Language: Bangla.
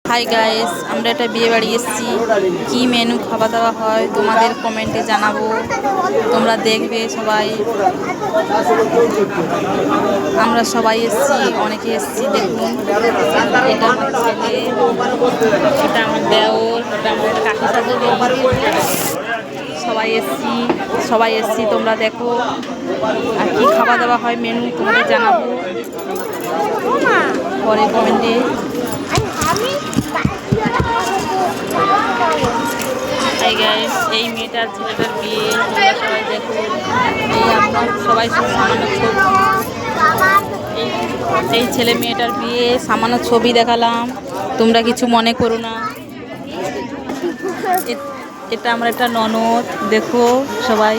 হাই গাইস, আমরা একটা বিয়ে বাড়ি এসেছি। কি মেনু খাওয়া দাওয়া হয় তোমাদের কমেন্টে জানাবো, তোমরা দেখবে সবাই। আমরা সবাই এসেছি, অনেকে এসেছি। দেখুন, এটা আমার ছেলে, এটা আমার দেওর, এটা আমার কাকি শাশুড়ি, সবাই এসেছি। তোমরা দেখো আর কি খাওয়া দাওয়া হয় মেনু তোমাদের জানাবো পরে কমেন্টে। হাই গাইস, এই মেয়েটার ছেলেটার বিয়ে, তোমরা সবাই দেখো। এই আপনার সবাই সামান্য ছবি, এই ছেলে মেয়েটার বিয়ে সামান্য ছবি দেখালাম, তোমরা কিছু মনে করো না। এটা আমার একটা ননদ, দেখো সবাই।